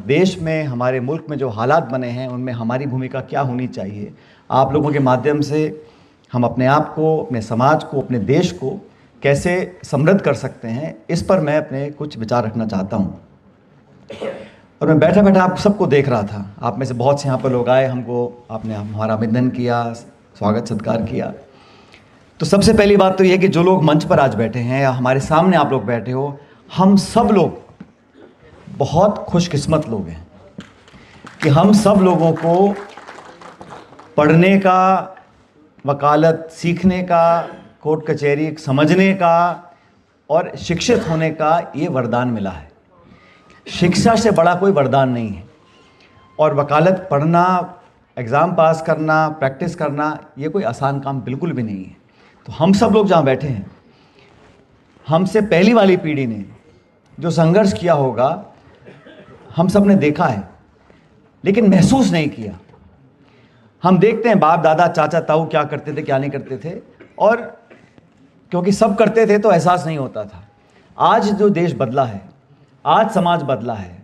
देश में, हमारे मुल्क में जो हालात बने हैं उनमें हमारी भूमिका क्या होनी चाहिए, आप लोगों के माध्यम से हम अपने आप को, अपने समाज को, अपने देश को कैसे समृद्ध कर सकते हैं, इस पर मैं अपने कुछ विचार रखना चाहता हूँ। और मैं बैठा बैठा आप सबको देख रहा था। आप में से बहुत से यहाँ पर लोग आए, आपने हमारा अभिनंदन किया, स्वागत सत्कार किया। तो सबसे पहली बात तो ये कि जो लोग मंच पर आज बैठे हैं या हमारे सामने आप लोग बैठे हो, हम सब लोग बहुत खुशकिस्मत लोग हैं कि हम सब लोगों को पढ़ने का, वकालत सीखने का, कोर्ट कचहरी समझने का और शिक्षित होने का ये वरदान मिला है। शिक्षा से बड़ा कोई वरदान नहीं है। और वकालत पढ़ना, एग्ज़ाम पास करना, प्रैक्टिस करना, ये कोई आसान काम बिल्कुल भी नहीं है। तो हम सब लोग जहाँ बैठे हैं, हमसे पहली वाली पीढ़ी ने जो संघर्ष किया होगा हम सब ने देखा है, लेकिन महसूस नहीं किया। हम देखते हैं बाप दादा चाचा ताऊ क्या करते थे, क्या नहीं करते थे, और क्योंकि सब करते थे तो एहसास नहीं होता था। आज जो देश बदला है, आज समाज बदला है,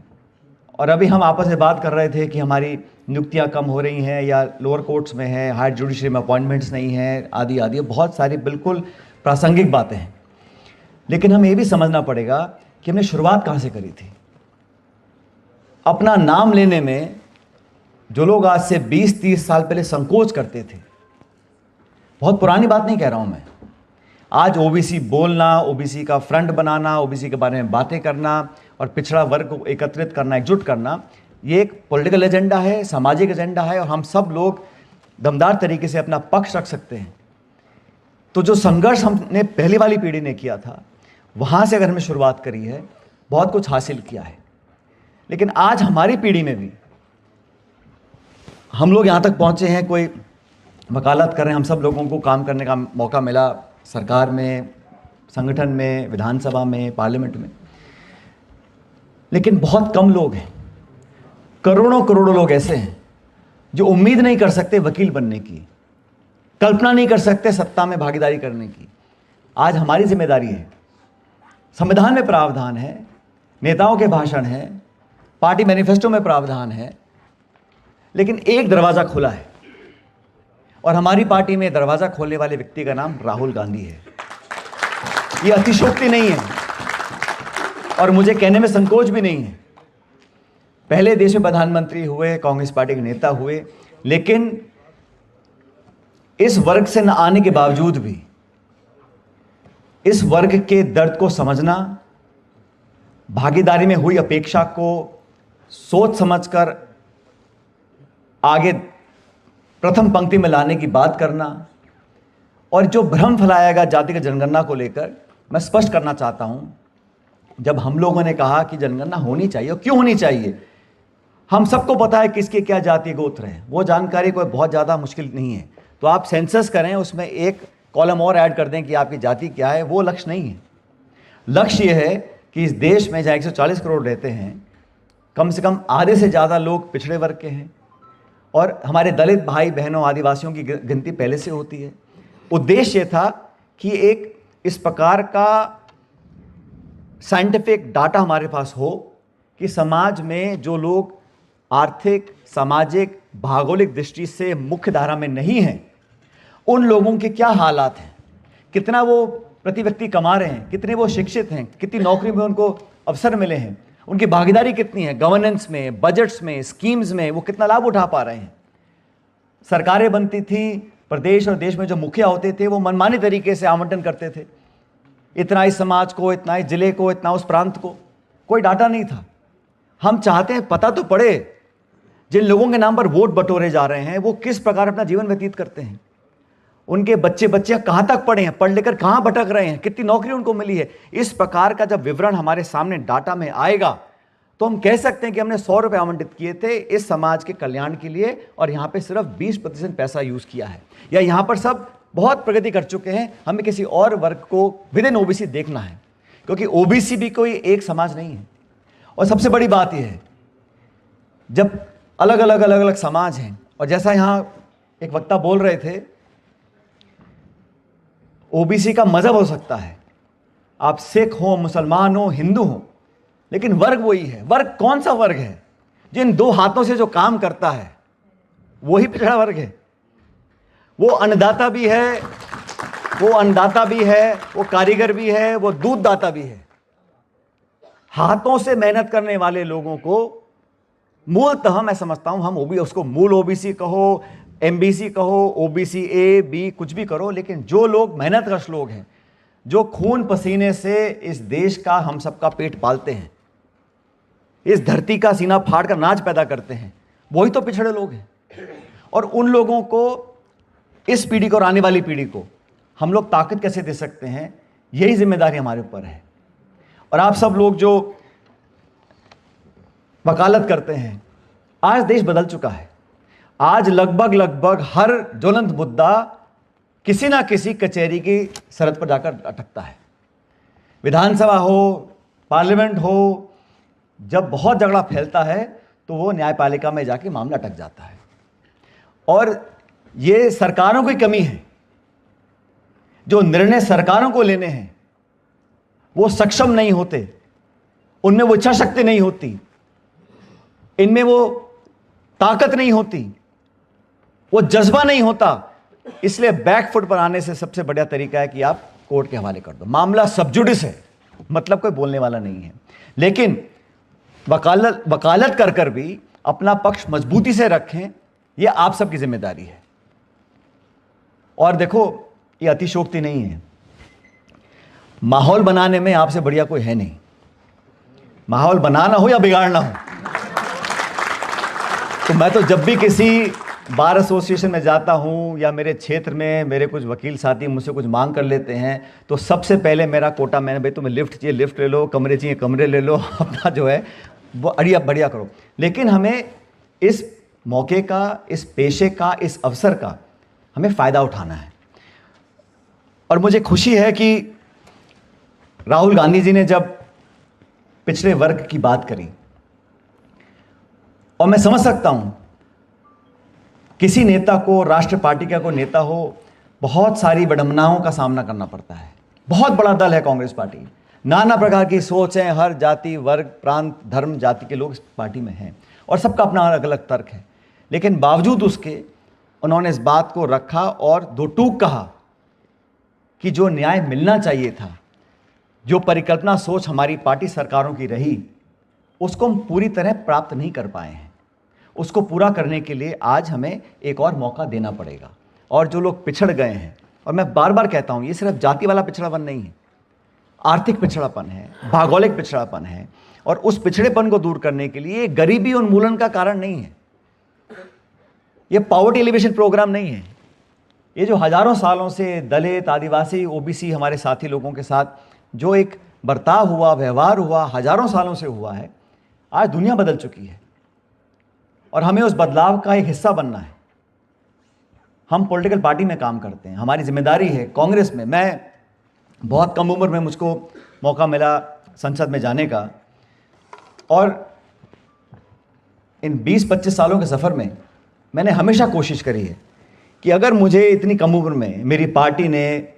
और अभी हम आपस में बात कर रहे थे कि हमारी नियुक्तियां कम हो रही हैं या लोअर कोर्ट्स में है, हायर जुडिशरी में अपॉइंटमेंट्स नहीं हैं, आदि आदि, बहुत सारी बिल्कुल प्रासंगिक बातें हैं। लेकिन हमें ये भी समझना पड़ेगा कि हमने शुरुआत कहाँ से करी थी। अपना नाम लेने में जो लोग आज से 20-30 साल पहले संकोच करते थे, बहुत पुरानी बात नहीं कह रहा हूं मैं, आज ओबीसी बोलना, ओबीसी का फ्रंट बनाना, ओबीसी के बारे में बातें करना और पिछड़ा वर्ग को एकत्रित करना, एकजुट करना, ये एक पॉलिटिकल एजेंडा है, सामाजिक एजेंडा है, और हम सब लोग दमदार तरीके से अपना पक्ष रख सकते हैं। तो जो संघर्ष हमने पहली वाली पीढ़ी ने किया था, वहाँ से अगर हमने शुरुआत करी है, बहुत कुछ हासिल किया है। लेकिन आज हमारी पीढ़ी में भी हम लोग यहाँ तक पहुँचे हैं, कोई वकालत कर रहे हैं, हम सब लोगों को काम करने का मौका मिला सरकार में, संगठन में, विधानसभा में, पार्लियामेंट में, लेकिन बहुत कम लोग हैं। करोड़ों करोड़ों लोग ऐसे हैं जो उम्मीद नहीं कर सकते वकील बनने की, कल्पना नहीं कर सकते सत्ता में भागीदारी करने की। आज हमारी जिम्मेदारी है। संविधान में प्रावधान है, नेताओं के भाषण हैं, पार्टी मैनिफेस्टो में प्रावधान है, लेकिन एक दरवाज़ा खुला है, और हमारी पार्टी में दरवाज़ा खोलने वाले व्यक्ति का नाम राहुल गांधी है। ये अतिशयोक्ति नहीं है और मुझे कहने में संकोच भी नहीं है। पहले देश में प्रधानमंत्री हुए, कांग्रेस पार्टी के नेता हुए, लेकिन इस वर्ग से न आने के बावजूद भी इस वर्ग के दर्द को समझना, भागीदारी में हुई अपेक्षा को सोच समझकर आगे प्रथम पंक्ति में लाने की बात करना, और जो भ्रम फैलाएगा जातिगत जनगणना को लेकर, मैं स्पष्ट करना चाहता हूं, जब हम लोगों ने कहा कि जनगणना होनी चाहिए, और क्यों होनी चाहिए, हम सबको पता है किसके क्या जाति गोत्र है, वो जानकारी कोई बहुत ज़्यादा मुश्किल नहीं है। तो आप सेंसस करें, उसमें एक कॉलम और ऐड कर दें कि आपकी जाति क्या है, वो लक्ष्य नहीं है। लक्ष्य ये है कि इस देश में जहाँ 140 करोड़ रहते हैं, कम से कम आधे से ज़्यादा लोग पिछड़े वर्ग के हैं, और हमारे दलित भाई बहनों, आदिवासियों की गिनती पहले से होती है। उद्देश्य था कि एक इस प्रकार का साइंटिफिक डाटा हमारे पास हो कि समाज में जो लोग आर्थिक, सामाजिक, भौगोलिक दृष्टि से मुख्य धारा में नहीं हैं, उन लोगों के क्या हालात हैं, कितना वो प्रति व्यक्ति कमा रहे हैं, कितने वो शिक्षित हैं, कितनी नौकरी में उनको अवसर मिले हैं, उनकी भागीदारी कितनी है गवर्नेंस में, बजट्स में, स्कीम्स में, वो कितना लाभ उठा पा रहे हैं। सरकारें बनती थी, प्रदेश और देश में जो मुखिया होते थे वो मनमाने तरीके से आवंटन करते थे, इतना इस समाज को, इतना इस जिले को, इतना उस प्रांत को, कोई डाटा नहीं था। हम चाहते हैं पता तो पड़े, जिन लोगों के नाम पर वोट बटोरे जा रहे हैं वो किस प्रकार अपना जीवन व्यतीत करते हैं, उनके बच्चे बच्चियां कहाँ तक पढ़े हैं, पढ़ लेकर कहाँ भटक रहे हैं, कितनी नौकरी उनको मिली है। इस प्रकार का जब विवरण हमारे सामने डाटा में आएगा तो हम कह सकते हैं कि हमने 100 रुपये आवंटित किए थे इस समाज के कल्याण के लिए, और यहाँ पे सिर्फ 20% पैसा यूज किया है, या यहाँ पर सब बहुत प्रगति कर चुके हैं। हमें किसी और वर्ग को विद इन ओबीसी देखना है, क्योंकि ओबीसी भी कोई एक समाज नहीं है। और सबसे बड़ी बात यह है, जब अलग अलग समाज हैं, और जैसा यहाँ एक वक्ता बोल रहे थे, ओबीसी का मजहब हो सकता है, आप सिख हो, मुसलमान हो, हिंदू हो, लेकिन वर्ग वही है। वर्ग कौन सा वर्ग है? जिन दो हाथों से जो काम करता है वही पिछड़ा वर्ग है। वो अन्नदाता भी है, वो कारीगर भी है, वो दूधदाता भी है। हाथों से मेहनत करने वाले लोगों को मूलतः मैं समझता हूं, हम उसको मूल ओबीसी कहो, एमबीसी कहो, ओबीसी ए बी, कुछ भी करो, लेकिन जो लोग मेहनतकश लोग हैं, जो खून पसीने से इस देश का, हम सबका पेट पालते हैं, इस धरती का सीना फाड़ कर नाच पैदा करते हैं, वही तो पिछड़े लोग हैं। और उन लोगों को, इस पीढ़ी को और आने वाली पीढ़ी को हम लोग ताकत कैसे दे सकते हैं, यही जिम्मेदारी हमारे ऊपर है। और आप सब लोग जो वकालत करते हैं, आज देश बदल चुका है। आज लगभग हर ज्वलंत मुद्दा किसी ना किसी कचहरी की सरहद पर जाकर अटकता है। विधानसभा हो, पार्लियामेंट हो, जब बहुत झगड़ा फैलता है तो वो न्यायपालिका में जाके मामला अटक जाता है। और ये सरकारों की कमी है, जो निर्णय सरकारों को लेने हैं वो सक्षम नहीं होते, उनमें वो इच्छा शक्ति नहीं होती, इनमें वो ताकत नहीं होती, वो जज्बा नहीं होता। इसलिए बैकफुट पर आने से सबसे बढ़िया तरीका है कि आप कोर्ट के हवाले कर दो। मामला सब जुडिस है, मतलब कोई बोलने वाला नहीं है। लेकिन वकालत कर कर भी अपना पक्ष मजबूती से रखें, यह आप सबकी जिम्मेदारी है। और देखो, ये अतिशोक्ति नहीं है, माहौल बनाने में आपसे बढ़िया कोई है नहीं। माहौल बनाना हो या बिगाड़ना हो, तो मैं तो जब भी किसी बार एसोसिएशन में जाता हूं या मेरे क्षेत्र में मेरे कुछ वकील साथी मुझसे कुछ मांग कर लेते हैं, तो सबसे पहले मेरा कोटा, मैंने भाई तुम्हें लिफ्ट चाहिए लिफ्ट ले लो, कमरे चाहिए कमरे ले लो, अपना जो है वो बढ़िया करो। लेकिन हमें इस मौके का, इस पेशे का, इस अवसर का हमें फ़ायदा उठाना है। और मुझे खुशी है कि राहुल गांधी जी ने जब पिछड़े वर्ग की बात करी, और मैं समझ सकता हूं किसी नेता को, राष्ट्र पार्टी का कोई नेता हो, बहुत सारी विडंबनाओं का सामना करना पड़ता है। बहुत बड़ा दल है कांग्रेस पार्टी, नाना प्रकार की सोच है, हर जाति, वर्ग, प्रांत, धर्म, जाति के लोग इस पार्टी में हैं और सबका अपना अलग अलग तर्क है। लेकिन बावजूद उसके उन्होंने इस बात को रखा और दो टूक कहा कि जो न्याय मिलना चाहिए था, जो परिकल्पना सोच हमारी पार्टी सरकारों की रही, उसको हम पूरी तरह प्राप्त नहीं कर पाए हैं। उसको पूरा करने के लिए आज हमें एक और मौका देना पड़ेगा। और जो लोग पिछड़ गए हैं, और मैं बार बार कहता हूं, ये सिर्फ जाति वाला पिछड़ापन नहीं है, आर्थिक पिछड़ापन है, भौगोलिक पिछड़ापन है। और उस पिछड़ेपन को दूर करने के लिए गरीबी उन्मूलन का कारण नहीं है, ये पॉवर्टी एलिवेशन प्रोग्राम नहीं है। ये जो हजारों सालों से दलित, आदिवासी, ओबीसी हमारे साथी लोगों के साथ जो एक बर्ताव हुआ, व्यवहार हुआ, हजारों सालों से हुआ है, आज दुनिया बदल चुकी है और हमें उस बदलाव का एक हिस्सा बनना है। हम पॉलिटिकल पार्टी में काम करते हैं, हमारी जिम्मेदारी है कांग्रेस में। मैं बहुत कम उम्र में मुझको मौका मिला संसद में जाने का, और इन 20-25 सालों के सफ़र में मैंने हमेशा कोशिश करी है कि अगर मुझे इतनी कम उम्र में मेरी पार्टी ने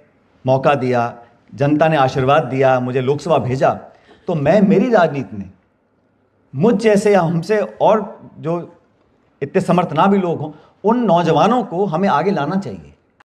मौका दिया, जनता ने आशीर्वाद दिया, मुझे लोकसभा भेजा, तो मैं मेरी राजनीति में मुझ जैसे या हमसे और जो इतने समर्थ ना भी लोग हों, उन नौजवानों को हमें आगे लाना चाहिए।